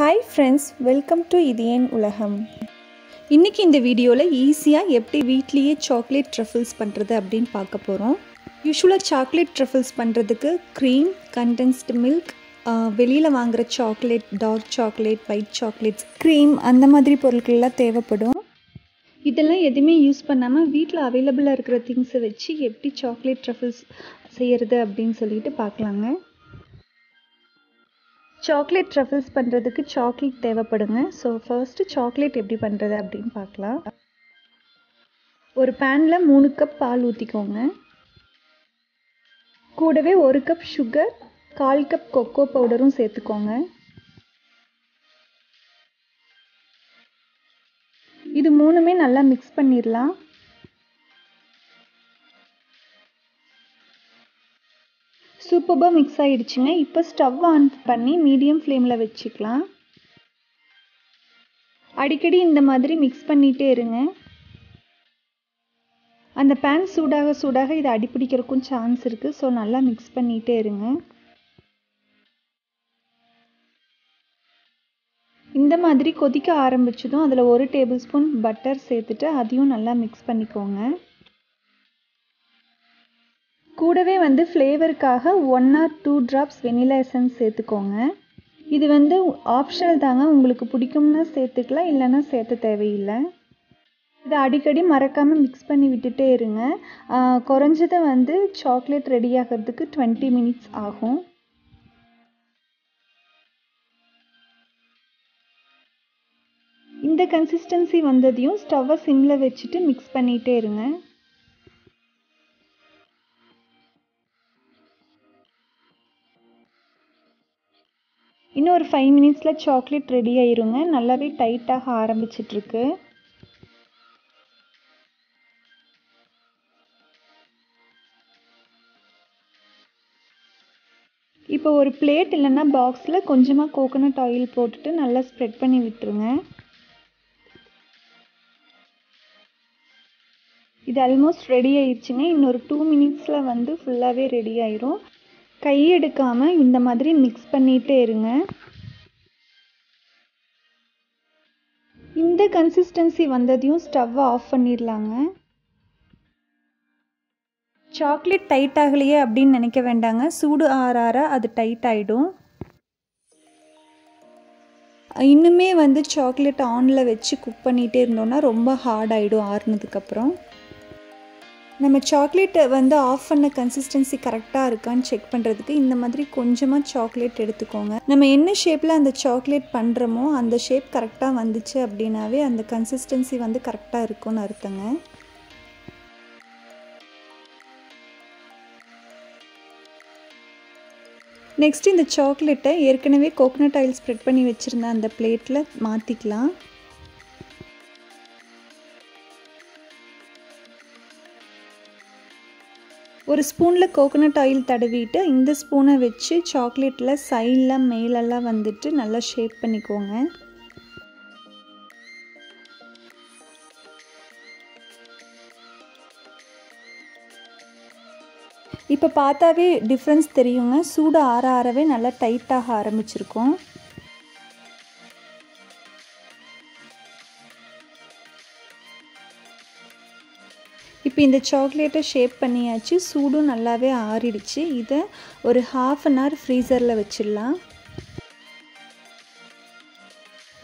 Hi friends, welcome to Ithu ulagam. இன்னைக்கு இந்த வீடியோல ஈஸியா எப்படி வீட்லயே சாக்லேட் ட்ரஃபிள்ஸ் பண்றது அப்படினு பார்க்க போறோம். யூசுவலா சாக்லேட் ட்ரஃபிள்ஸ் பண்றதுக்கு cream, condensed milk, வெளியில வாங்குற chocolate, dark chocolate, white chocolates, cream அந்த மாதிரி பொருட்கள் எல்லாம் தேவைப்படும். இதெல்லாம் எதுமே யூஸ் பண்ணாம வீட்ல அவேலபிளா இருக்கிற things வச்சு எப்படி சாக்லேட் ட்ரஃபிள்ஸ் செய்யறது அப்படினு சொல்லிட்டு பார்க்கலாங்க. சாக்லேட் ட்ரஃபிள்ஸ் பண்றதுக்கு சாக்லேட் தேவைப்படுங்க. ஸோ ஃபர்ஸ்ட் சாக்லேட் எப்படி பண்றது அப்படின்னு பார்க்கலாம். ஒரு பேன்ல 3 கப் பால் ஊற்றிக்கோங்க. கூடவே 1 கப் சுகர், 1/4 கப் கொக்கோ பவுடரும் சேர்த்துக்கோங்க. இது மூணுமே நல்லா மிக்ஸ் பண்ணிடலாம். சூப்பராக மிக்ஸ் ஆகிடுச்சுங்க. இப்போ ஸ்டவ் ஆன் பண்ணி மீடியம் ஃப்ளேமில் வச்சுக்கலாம். அடிக்கடி இந்த மாதிரி மிக்ஸ் பண்ணிகிட்டே இருங்க. அந்த பேன் சூடாக சூடாக இது அடிப்பிடிக்கிறதுக்கும் சான்ஸ் இருக்குது. ஸோ நல்லா மிக்ஸ் பண்ணிகிட்டே இருங்க. இந்த மாதிரி கொதிக்க ஆரம்பிச்சதும் அதில் 1 டேபிள் ஸ்பூன் பட்டர் சேர்த்துட்டு அதையும் நல்லா மிக்ஸ் பண்ணிக்கோங்க. கூடவே ஃப்ளேவருக்காக 1 or 2 drops வெனிலா எசன்ஸ் சேர்த்துக்கோங்க. இது ஆப்ஷனல் தாங்க, உங்களுக்கு பிடிக்கும்னா சேர்த்துக்கலாம், இல்லைன்னா சேர்த்த தேவையில்லை. இதை அடிக்கடி மறக்காமல் மிக்ஸ் பண்ணி விட்டுட்டே இருங்க. குறைஞ்சதை சாக்லேட் ரெடி ஆகிறதுக்கு 20 minutes ஆகும். இந்த கன்சிஸ்டன்சி வந்ததையும் ஸ்டவ்வை சிம்மில் வச்சுட்டு மிக்ஸ் பண்ணிகிட்டே இருங்க. இன்னும் ஒரு 5 minutesல சாக்லேட் ரெடி ஆயிருங்க. நல்லாவே டைட்டாக ஆரம்பிச்சிட்ருக்கு. இப்போ ஒரு பிளேட் இல்லைன்னா பாக்ஸில் கொஞ்சமாக கோகோனட் ஆயில் போட்டுட்டு நல்லா ஸ்ப்ரெட் பண்ணி விட்டுருங்க. இது ஆல்மோஸ்ட் ரெடி ஆயிடுச்சுங்க. இன்னொரு 2 minutesல ஃபுல்லாகவே ரெடி ஆயிரும். கையெடுக்காமல் இந்த மாதிரி மிக்ஸ் பண்ணிகிட்டே இருங்க. இந்த கன்சிஸ்டன்சி வந்ததையும் ஸ்டவ்வை ஆஃப் பண்ணிடலாங்க. சாக்லேட் டைட் ஆகலையே அப்படின்னு நினைக்க வேண்டாங்க. சூடு ஆற ஆற அது டைட் ஆகிடும். இன்னுமே சாக்லேட் ஆனில் வச்சு குக் பண்ணிகிட்டே இருந்தோன்னா ரொம்ப ஹார்ட் ஆகிடும் ஆறுனதுக்கப்புறம். நம்ம சாக்லேட்டை ஆஃப் பண்ண கன்சிஸ்டன்சி கரெக்டாக இருக்கான்னு செக் பண்ணுறதுக்கு இந்த மாதிரி கொஞ்சமாக சாக்லேட் எடுத்துக்கோங்க. நம்ம என்ன ஷேப்பில் அந்த சாக்லேட் பண்ணுறோமோ அந்த ஷேப் கரெக்டாக வந்துச்சு அப்படின்னாவே அந்த கன்சிஸ்டன்சி கரெக்டாக இருக்கும்னு அர்த்தங்க. நெக்ஸ்ட் இந்த சாக்லேட்டை ஏற்கனவே கோகோனட் ஆயில் ஸ்ப்ரெட் பண்ணி வச்சுருந்த அந்த பிளேட்டில் மாற்றிக்கலாம். ஒரு ஸ்பூனில் கோகோனட் ஆயில் தடவிட்டு இந்த ஸ்பூனை வச்சு சாக்லேட்டில் சைடில் மேலெல்லாம் நல்லா ஷேப் பண்ணிக்கோங்க. இப்போ பார்த்தாவே டிஃப்ரென்ஸ் தெரியுங்க. சூடு ஆற ஆறவே நல்லா டைட்டாக ஆரம்பிச்சிருக்கோம். இப்போ இந்த சாக்லேட்டை ஷேப் பண்ணியாச்சு. சூடும் நல்லாவே ஆறிடுச்சு. இதை ஒரு 1/2 hour ஃப்ரீசரில் வச்சிடலாம்.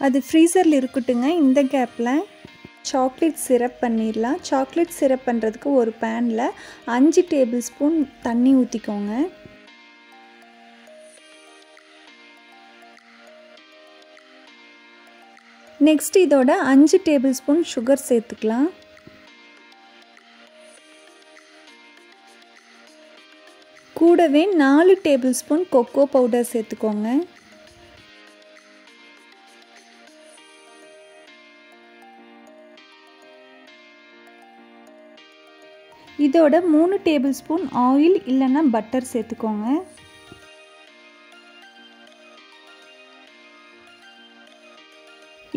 அது ஃப்ரீசரில் இருக்கட்டுங்க. இந்த கேப்பில் சாக்லேட் சிரப் பண்ணிடலாம். சாக்லேட் சிரப் பண்ணுறதுக்கு ஒரு பேனில் 5 டேபிள் ஸ்பூன் தண்ணி ஊற்றிக்கோங்க. நெக்ஸ்ட் இதோட 5 டேபிள் ஸ்பூன் சுகர் சேர்த்துக்கலாம். கூடவே 4 டேபிள் ஸ்பூன் கொக்கோ பவுடர் சேர்த்துக்கோங்க. இதோட 3 டேபிள் ஸ்பூன் ஆயில் இல்லைன்னா பட்டர் சேர்த்துக்கோங்க.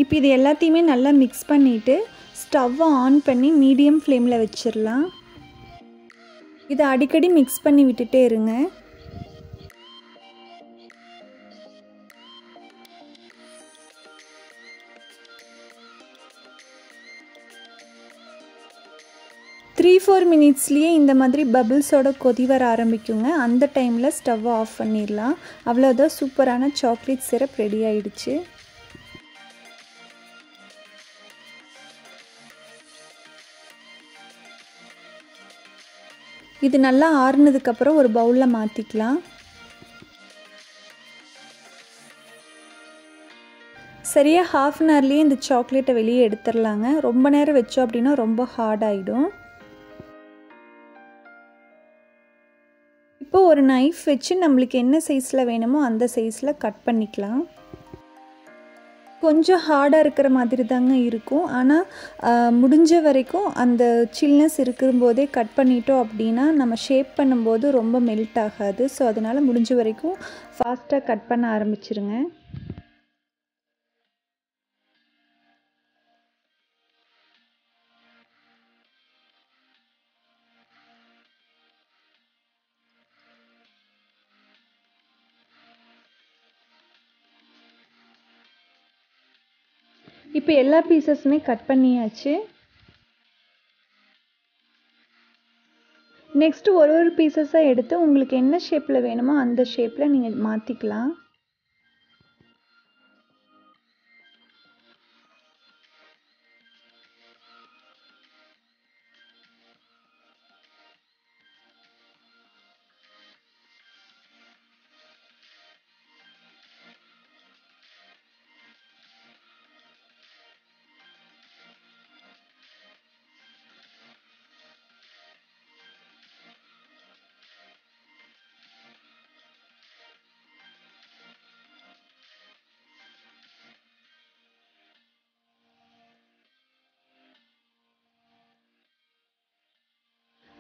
இப்போ இது எல்லாத்தையுமே நல்லா மிக்ஸ் பண்ணிவிட்டு ஸ்டவ்வை ஆன் பண்ணி மீடியம் ஃப்ளேமில் வச்சிடலாம். இதை அடிக்கடி மிக்ஸ் பண்ணி விட்டுட்டே இருங்க. 3-4 மினிட்ஸ்லேயே இந்த மாதிரி பபிள்ஸோட கொதி வர ஆரம்பிக்குங்க. அந்த டைமில் ஸ்டவ்வை ஆஃப் பண்ணிடலாம். அவ்வளோதான், சூப்பரான சாக்லேட் சிரப் ரெடி ஆயிடுச்சு. இது நல்லா ஆறுனதுக்கப்புறம் ஒரு பவுலில் மாற்றிக்கலாம். சரியாக ½ அன் ஹவர்லேயே இந்த சாக்லேட்டை வெளியே எடுத்துடலாங்க. ரொம்ப நேரம் வச்சோம் அப்படின்னா ரொம்ப ஹார்ட் ஆகிடும். இப்போ ஒரு நைஃப் வச்சு நம்மளுக்கு என்ன சைஸில் வேணுமோ அந்த சைஸில் கட் பண்ணிக்கலாம். கொஞ்சம் ஹார்டாக இருக்கிற மாதிரி தாங்க இருக்கும். ஆனால் முடிஞ்ச வரைக்கும் அந்த சில்னஸ் இருக்கும்போதே கட் பண்ணிட்டோம் அப்படின்னா நம்ம ஷேப் பண்ணும்போது ரொம்ப மெல்ட் ஆகாது. ஸோ அதனால் முடிஞ்ச வரைக்கும் ஃபாஸ்ட்டாக கட் பண்ண ஆரம்பிச்சிருங்க. இப்போ எல்லா பீசஸுமே கட் பண்ணியாச்சு. நெக்ஸ்ட்டு ஒரு பீசஸாக எடுத்து உங்களுக்கு என்ன ஷேப்பில் வேணுமோ அந்த ஷேப்பில் நீங்கள் மாற்றிக்கலாம்.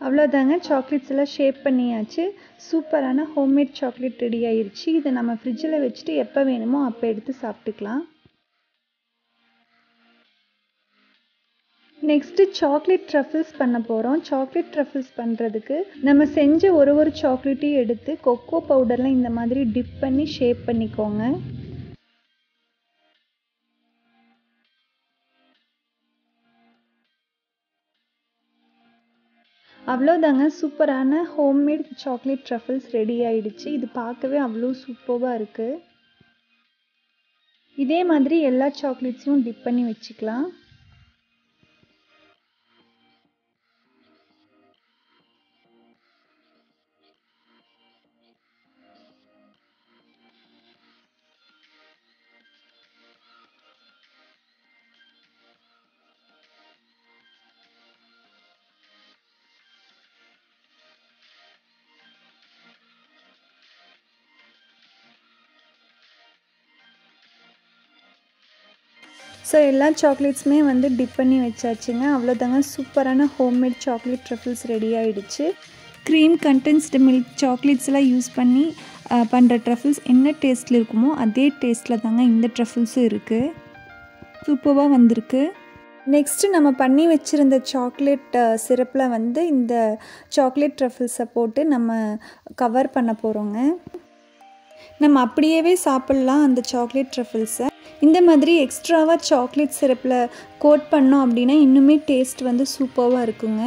அவ்வளோதாங்க, சாக்லேட்ஸ் எல்லாம் ஷேப் பண்ணியாச்சு. சூப்பரான ஹோம்மேட் சாக்லேட் ரெடி ஆயிடுச்சு. இதை நம்ம ஃப்ரிட்ஜில் வச்சுட்டு எப்போ வேணுமோ அப்போ எடுத்து சாப்பிட்டுக்கலாம். நெக்ஸ்ட்டு சாக்லேட் ட்ரஃபிள்ஸ் பண்ண போகிறோம். சாக்லேட் ட்ரஃபிள்ஸ் பண்ணுறதுக்கு நம்ம செஞ்ச ஒரு சாக்லேட்டையும் எடுத்து கொக்கோ பவுடரில் இந்த மாதிரி டிப் பண்ணி ஷேப் பண்ணிக்கோங்க. அவ்வளோதாங்க, சூப்பரான ஹோம்மேட் சாக்லேட் ட்ரஃபிள்ஸ் ரெடி ஆயிடுச்சு. இது பார்க்கவே அவ்வளோ சூப்பராக இருக்குது. இதே மாதிரி எல்லா சாக்லேட்ஸையும் டிப் பண்ணி வச்சுக்கலாம். ஸோ எல்லா சாக்லேட்ஸுமே வந்து டிப் பண்ணி வச்சாச்சுங்க. அவ்வளோதாங்க, சூப்பரான ஹோம்மேட் சாக்லேட் ட்ரஃபிள்ஸ் ரெடி ஆகிடுச்சு. க்ரீம் கண்டென்ஸ்டு மில்க் சாக்லேட்ஸ்லாம் யூஸ் பண்ணி பண்ணுற ட்ரஃபிள்ஸ் என்ன டேஸ்ட்டில் இருக்குமோ அதே டேஸ்ட்டில் தாங்க இந்த ட்ரஃபிள்ஸும் இருக்குது. சூப்பராக வந்திருக்கு. நெக்ஸ்ட்டு நம்ம பண்ணி வச்சுருந்த சாக்லேட் சிரப்பில் வந்து இந்த சாக்லேட் ட்ரஃபிள்ஸை போட்டு நம்ம கவர் பண்ண போகிறோங்க. நம்ம அப்படியே சாப்பிட்லாம் அந்த சாக்லேட் ட்ரஃபிள்ஸை. இந்த மாதிரி எக்ஸ்ட்ராவாக சாக்லேட் சிரப்பில் கோட் பண்ணோம் அப்படின்னா இன்னுமே டேஸ்ட் வந்து சூப்பராக இருக்குங்க.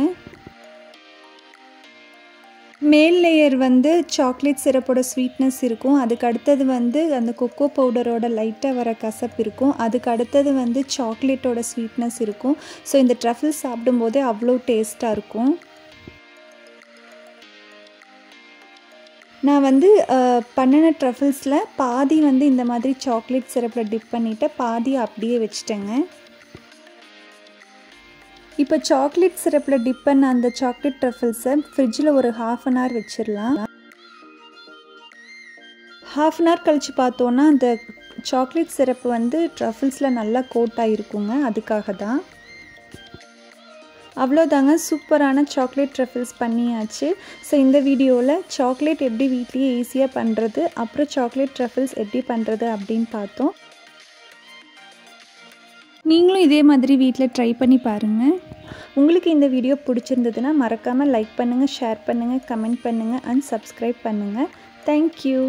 மேல் லேயர் வந்து சாக்லேட் சிரப்போட ஸ்வீட்னஸ் இருக்கும். அதுக்கு அடுத்தது வந்து அந்த கொக்கோ பவுடரோட லைட்டாக வர கசப்பு இருக்கும். அதுக்கு அடுத்தது வந்து சாக்லேட்டோட ஸ்வீட்னஸ் இருக்கும். ஸோ இந்த ட்ரஃபிள் சாப்பிடும்போதே அவ்வளோ டேஸ்ட்டாக இருக்கும். நான் வந்து பண்ணின ட்ரஃபிள்ஸில் பாதி வந்து இந்த மாதிரி சாக்லேட் சிரப்பில் டிப் பண்ணிவிட்டு பாதி அப்படியே வச்சுட்டேங்க. இப்போ சாக்லேட் சிரப்பில் டிப் பண்ண அந்த சாக்லேட் ட்ரஃபிள்ஸை ஃப்ரிட்ஜில் ஒரு ½ அன் ஹவர் வச்சிடலாம். ½ அன் ஹவர் கழித்து பார்த்தோன்னா அந்த சாக்லேட் சிரப்பு வந்து ட்ரஃபிள்ஸில் நல்லா கோட் ஆகிருக்குங்க. அதுக்காக தான். அவ்வளோதாங்க, சூப்பரான சாக்லேட் ட்ரஃபிள்ஸ் பண்ணியாச்சு. ஸோ இந்த வீடியோவில் சாக்லேட் எப்படி வீட்லேயே ஈஸியாக பண்ணுறது, அப்புறம் சாக்லேட் ட்ரஃபிள்ஸ் எப்படி பண்ணுறது அப்படின்னு பார்த்தோம். நீங்களும் இதே மாதிரி வீட்டில் ட்ரை பண்ணி பாருங்கள். உங்களுக்கு இந்த வீடியோ பிடிச்சிருந்ததுன்னா மறக்காமல் லைக் பண்ணுங்கள், ஷேர் பண்ணுங்கள், கமெண்ட் பண்ணுங்கள் அண்ட் சப்ஸ்கிரைப் பண்ணுங்கள். தேங்க்யூ.